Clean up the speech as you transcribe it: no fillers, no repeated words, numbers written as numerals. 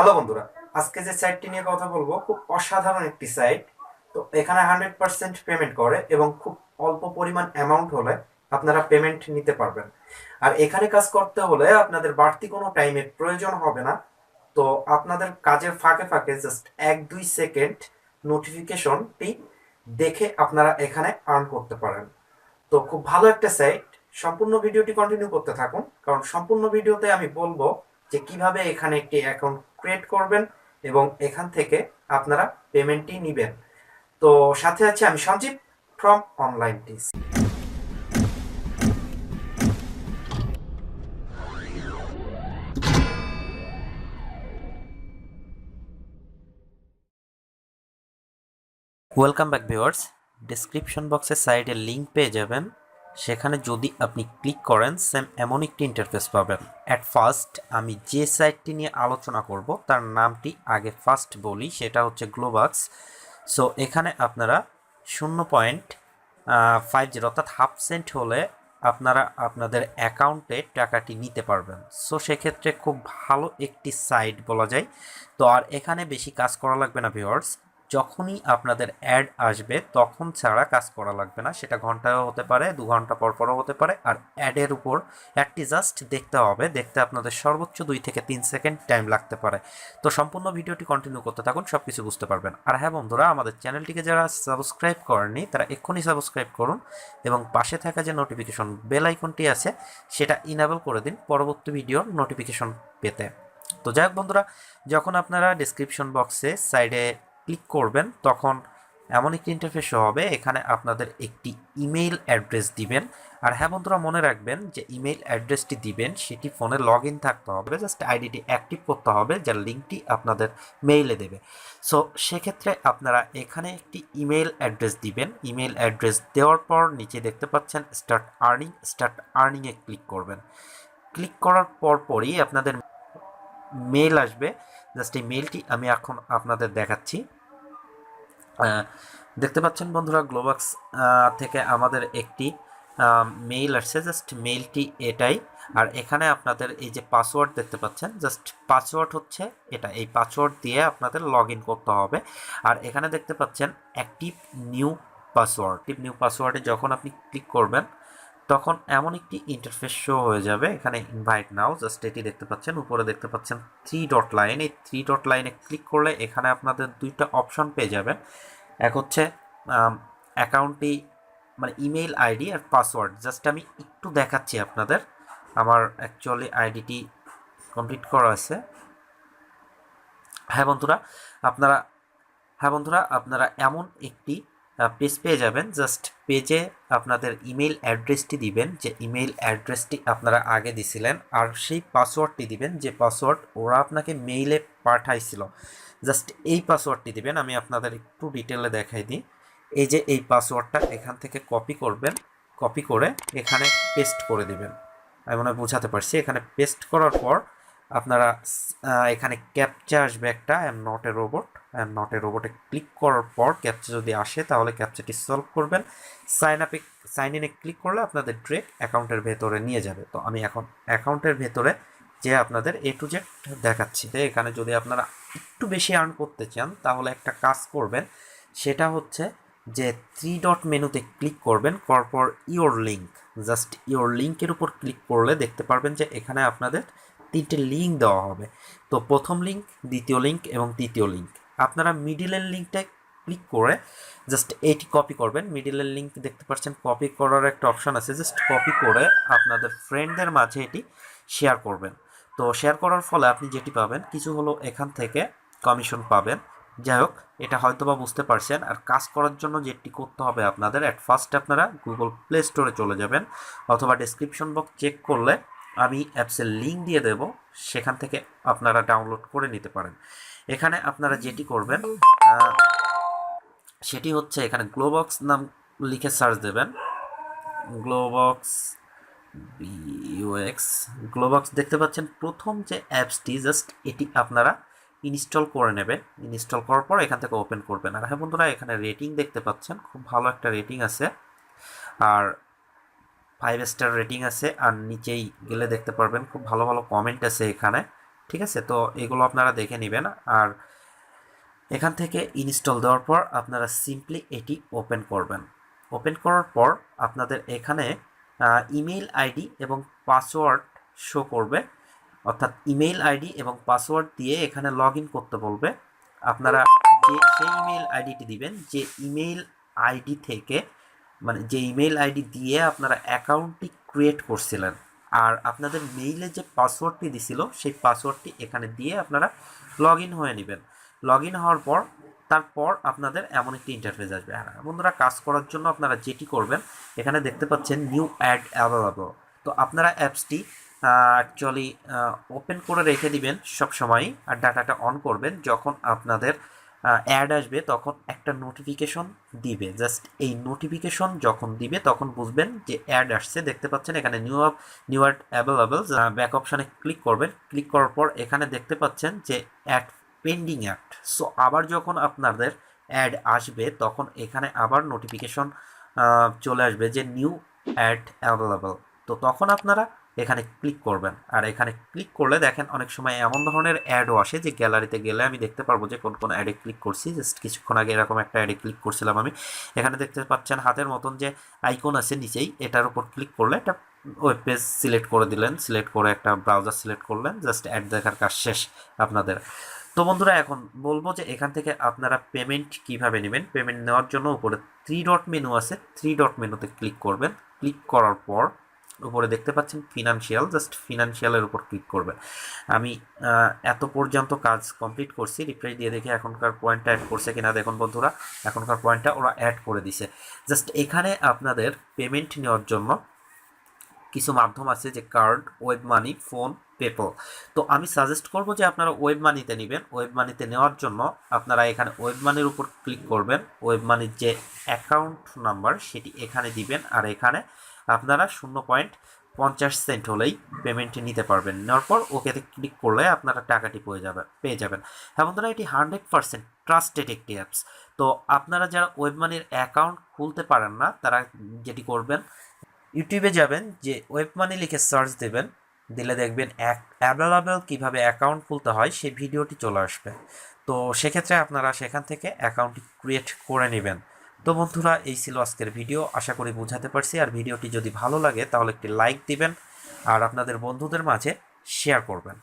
Hello বন্ধুরা, আজকে যে সাইটটি নিয়ে কথা বলবো খুব অসাধারণ একটি সাইট। তো এখানে 100% পেমেন্ট করে এবং খুব অল্প পরিমাণ অ্যামাউন্ট হলে আপনারা পেমেন্ট নিতে পারবেন। আর এখানে কাজ করতে হলে আপনাদের বাড়তি কোনো টাইমের প্রয়োজন হবে না। তো আপনাদের কাজের ফাঁকে ফাঁকে জাস্ট 1-2 সেকেন্ড নোটিফিকেশনটি দেখে আপনারা এখানে আর্ন করতে পারেন। তো খুব ভালো একটা সাইট। সম্পূর্ণ ভিডিওটি কন্টিনিউ করতে থাকুন, কারণ সম্পূর্ণ ভিডিওতে আমি বলবো যে কিভাবে এখানে একটি অ্যাকাউন্ট ক্রিয়েট করবেন এবং এখান থেকে আপনারা পেমেন্টটি নেবেন। তো সাথে আছে আমি সঞ্জীব ফ্রম অনলাইন টিস। Welcome back viewers. ডেসক্রিপশন বক্সে সাইডে লিঙ্ক পেয়ে যাবেন। সেখানে যদি আপনি ক্লিক করেন সেম এমন একটি ইন্টারফেস পাবেন। অ্যাট ফার্স্ট আমি যে সাইটটি নিয়ে আলোচনা করব তার নামটি আগে ফার্স্ট বলি, সেটা হচ্ছে গ্লোবাক্স। সো এখানে আপনারা 0.50 অর্থাৎ হাফ সেন্ট হলে আপনারা আপনাদের অ্যাকাউন্টে টাকাটি নিতে পারবেন। সো সেক্ষেত্রে খুব ভালো একটি সাইট বলা যায়। তো আর এখানে বেশি কাজ করা লাগবে না ভিউয়ার্স। যখনই আপনাদের অ্যাড আসবে তখন ছাড়া কাজ করা লাগবে না, সেটা ঘন্টায়ও হতে পারে, 2 ঘন্টা পর পরও হতে পারে। আর অ্যাডের উপর অ্যাডটি জাস্ট দেখতে হবে, দেখতে আপনাদের সর্বোচ্চ 2 থেকে 3 সেকেন্ড টাইম লাগতে পারে। তো সম্পূর্ণ ভিডিওটি কন্টিনিউ করতে থাকুন, সব কিছু বুঝতে পারবেন। আর হ্যাঁ বন্ধুরা, আমাদের চ্যানেলটিকে যারা সাবস্ক্রাইব করেননি তারা এক্ষুনি সাবস্ক্রাইব করুন এবং পাশে থাকা যে নোটিফিকেশন বেল আইকনটি আছে সেটা ইনেবল করে দিন পরবর্তী ভিডিওর নোটিফিকেশন পেতে। তো যাই হোক বন্ধুরা, যখন আপনারা ডেসক্রিপশন বক্সে সাইডে ক্লিক করবেন তখন এমন একটি ইন্টারফেস হবে। এখানে আপনাদের একটি ইমেইল অ্যাড্রেস দিবেন। আর হ্যাঁ বন্ধুরা, মনে রাখবেন যে ইমেইল অ্যাড্রেসটি দিবেন সেটি ফোনে লগ ইন থাকতে হবে, জাস্ট আইডিটি অ্যাক্টিভ করতে হবে, যার লিঙ্কটি আপনাদের মেইলে দেবে। সো সেক্ষেত্রে আপনারা এখানে একটি ইমেইল অ্যাড্রেস দিবেন। ইমেইল অ্যাড্রেস দেওয়ার পর নিচে দেখতে পাচ্ছেন স্টার্ট আর্নিংয়ে ক্লিক করবেন। ক্লিক করার পরই আপনাদের মেইল আসবে। জাস্ট এই মেইলটি আমি এখন আপনাদের দেখাচ্ছি। দেখতে পাচ্ছেন বন্ধুরা, গ্লোবাক্স থেকে আমাদের একটি মেইল আসছে। জাস্ট মেইলটি এটাই। আর এখানে আপনাদের এই যে পাসওয়ার্ড দেখতে পাচ্ছেন, জাস্ট পাসওয়ার্ড হচ্ছে এটা। এই পাসওয়ার্ড দিয়ে আপনাদের লগ ইন করতে হবে। আর এখানে দেখতে পাচ্ছেন অ্যাক্টিভ নিউ পাসওয়ার্ড। নিউ পাসওয়ার্ডে যখন আপনি ক্লিক করবেন তখন এমন একটি ইন্টারফেস শো হয়ে যাবে। এখানে ইনভাইট নাও, জাস্ট এটি দেখতে পাচ্ছেন। উপরে দেখতে পাচ্ছেন 3 ডট লাইন। এই 3 ডট লাইনে ক্লিক করলে এখানে আপনাদের 2টা অপশন পেয়ে যাবেন। এক হচ্ছে অ্যাকাউন্টটি, মানে ইমেইল আইডি আর পাসওয়ার্ড। জাস্ট আমি একটু দেখাচ্ছি আপনাদের। আমার অ্যাকচুয়ালি আইডিটি কমপ্লিট করা আছে। হ্যাঁ বন্ধুরা, আপনারা আপনারা এমন একটি পেজ পেয়ে যাবেন। জাস্ট পেজে আপনাদের ইমেল অ্যাড্রেসটি দিবেন, যে ইমেল অ্যাড্রেসটি আপনারা আগে দিছিলেন, আর সেই পাসওয়ার্ডটি দিবেন যে পাসওয়ার্ড ওরা আপনাকে মেইলে পাঠাইছিল। জাস্ট এই পাসওয়ার্ডটি দিবেন। আমি আপনাদের একটু ডিটেলে দেখাই দিই। এই যে এই পাসওয়ার্ডটা এখান থেকে কপি করবেন, কপি করে এখানে পেস্ট করে দিবেন। আমি মনে হয় বোঝাতে পারছি। এখানে পেস্ট করার পর আপনারা এখানে ক্যাপচা আসবে একটা, I am not a click করার পর ক্যাপচা যদি আসে তাহলে ক্যাপচাটি সলভ করবেন। সাইন ইনে ক্লিক করলে আপনাদের ডিরেক্ট অ্যাকাউন্টের ভেতরে নিয়ে যাবে। তো আমি এখন অ্যাকাউন্টের ভেতরে যে আপনাদের A to Z দেখাচ্ছি। তো এখানে যদি আপনারা একটু বেশি আর্ন করতে চান তাহলে একটা কাজ করবেন, সেটা হচ্ছে যে 3 ডট মেনুতে ক্লিক করবেন, করার পর ইওর লিঙ্ক, জাস্ট ইওর লিঙ্কের উপর ক্লিক করলে দেখতে পারবেন যে এখানে আপনাদের 3টে লিঙ্ক দেওয়া হবে। তো প্রথম লিঙ্ক, দ্বিতীয় লিঙ্ক এবং তৃতীয় লিঙ্ক। আপনারা মিডিলের লিঙ্কটা ক্লিক করে জাস্ট এটি কপি করবেন। মিডিলের লিঙ্ক দেখতে পাচ্ছেন, কপি করার একটা অপশান আছে। জাস্ট কপি করে আপনাদের ফ্রেন্ডদের মাঝে এটি শেয়ার করবেন। তো শেয়ার করার ফলে আপনি যেটি পাবেন, কিছু হলো এখান থেকে কমিশন পাবেন। যাই হোক, এটা হয়তো বা বুঝতে পারছেন। আর কাজ করার জন্য যেটি করতে হবে আপনাদের, অ্যাট ফার্স্ট আপনারা গুগল প্লে স্টোরে চলে যাবেন, অথবা ডেসক্রিপশন বক্স চেক করলে আমি অ্যাপসের লিঙ্ক দিয়ে দেব, সেখান থেকে আপনারা ডাউনলোড করে নিতে পারেন। এখানে আপনারা যেটি করবেন সেটি হচ্ছে এখানে গ্লোবক্স নাম লিখে সার্চ দেবেন। গ্লোবক্স বিইউএক্স, গ্লোবক্স দেখতে পাচ্ছেন প্রথম যে অ্যাপসটি, জাস্ট এটি আপনারা ইনস্টল করে নেবেন। ইনস্টল করার পর এখান থেকে ওপেন করবেন। আর হ্যাঁ বন্ধুরা, এখানে রেটিং দেখতে পাচ্ছেন, খুব ভালো একটা রেটিং আছে, আর 5 স্টার রেটিং আছে। আর নিচেই গেলে দেখতে পারবেন খুব ভালো ভালো কমেন্ট আছে এখানে। ঠিক আছে, তো এগুলো আপনারা দেখে নেবেন। আর এখান থেকে ইনস্টল দেওয়ার পর আপনারা সিম্পলি এটি ওপেন করবেন। ওপেন করার পর আপনাদের এখানে ইমেইল আইডি এবং পাসওয়ার্ড শো করবে, অর্থাৎ ইমেইল আইডি এবং পাসওয়ার্ড দিয়ে এখানে লগ ইন করতে বলবে। আপনারা সেই ইমেইল আইডিটি দিবেন যে ইমেইল আইডি থেকে, মানে যে ইমেইল আইডি দিয়ে আপনারা অ্যাকাউন্টটি ক্রিয়েট করছিলেন, আর আপনাদের মেইলে যে পাসওয়ার্ডটি দিছিল সেই পাসওয়ার্ডটি এখানে দিয়ে আপনারা লগ ইন হয়ে নেবেন। লগ ইন হওয়ার পর তারপর আপনাদের এমন একটি ইন্টারফেস আসবে। হ্যাঁ বন্ধুরা, কাজ করার জন্য আপনারা যেটি করবেন, এখানে দেখতে পাচ্ছেন নিউ অ্যাড অ্যাভেলেবল। তো আপনারা অ্যাপসটি অ্যাকচুয়ালি ওপেন করে রেখে দিবেন সব সময়, আর ডাটাটা অন করবেন। যখন আপনাদের অ্যাড আসবে তখন একটা নোটিফিকেশন দিবে। জাস্ট এই নোটিফিকেশন যখন দিবে তখন বুঝবেন যে অ্যাড আসছে। দেখতে পাচ্ছেন এখানে নিউ অ্যাড অ্যাভেলেবল, ব্যাক অপশানে ক্লিক করবেন। ক্লিক করার পর এখানে দেখতে পাচ্ছেন যে অ্যাড পেন্ডিং অ্যাড। সো আবার যখন আপনাদের অ্যাড আসবে তখন এখানে আবার নোটিফিকেশন চলে আসবে যে নিউ অ্যাড অ্যাভেলেবল। তো তখন আপনারা এখানে ক্লিক করবেন। আর এখানে ক্লিক করলে দেখেন অনেক সময় এমন ধরনের অ্যাডও আসে যে গ্যালারিতে গেলে আমি দেখতে পারবো যে কোন কোন অ্যাডে ক্লিক করছি। জাস্ট কিছুক্ষণ আগে এরকম একটা অ্যাডে ক্লিক করছিলাম আমি। এখানে দেখতে পাচ্ছেন হাতের মতন যে আইকন আছে নিচেই, এটার উপর ক্লিক করলে একটা ওয়েব পেজ সিলেক্ট করে দিলেন, সিলেক্ট করে একটা ব্রাউজার সিলেক্ট করলেন, জাস্ট অ্যাড দেখার কাজ শেষ আপনাদের। তো বন্ধুরা, এখন বলবো যে এখান থেকে আপনারা পেমেন্ট কিভাবে নেবেন। পেমেন্ট নেওয়ার জন্য উপরে 3 ডট মেনু আছে, 3 ডট মেনুতে ক্লিক করবেন। ক্লিক করার পর উপরে দেখতে পাচ্ছেন ফিনান্সিয়াল, জাস্ট ফিনান্সিয়ালের উপর ক্লিক করবেন। আমি এত পর্যন্ত কাজ কমপ্লিট করছি। রিপ্লাই দিয়ে দেখে এখনকার পয়েন্টটা অ্যাড করছে কিনা। দেখুন বন্ধুরা, এখনকার পয়েন্টটা ওরা অ্যাড করে দিছে। জাস্ট এখানে আপনাদের পেমেন্ট নেওয়ার জন্য কিছু মাধ্যম আছে, যে card, web money, phone, PayPal. তো আমি সাজেস্ট করব যে আপনারা ওয়েব মানিতে নেবেন। ওয়েব মানিতে নেওয়ার জন্য আপনারা এখানে ওয়েব মানির উপর ক্লিক করবেন। ওয়েব মানির যে অ্যাকাউন্ট নাম্বার সেটি এখানে দিবেন, আর এখানে আপনারা 0.50 হলেই পেমেন্ট নিতে পারবেন। নেওয়ার পর ওকেতে ক্লিক করলে আপনারা টাকাটি পেয়ে যাবেন। হ্যাঁ বন্ধুরা, এটি 100% ট্রাস্টেড একটি অ্যাপস। তো আপনারা যারা ওয়েব মানির অ্যাকাউন্ট খুলতে পারেন না, তারা যেটি করবেন, ইউটিউবে যাবেন, যে ওয়েব মানি লিখে সার্চ দেবেন, দিলে দেখবেন অ্যাভেলেবল কীভাবে অ্যাকাউন্ট খুলতে হয় সেই ভিডিওটি চলে আসবে। তো সেক্ষেত্রে আপনারা সেখান থেকে অ্যাকাউন্টটি ক্রিয়েট করে নেবেন। তো বন্ধুরা, এই ছিল আজকের ভিডিও। আশা করি বোঝাতে পারছি। আর ভিডিওটি যদি ভালো লাগে তাহলে একটি লাইক দিবেন আর আপনাদের বন্ধুদের মাঝে শেয়ার করবেন।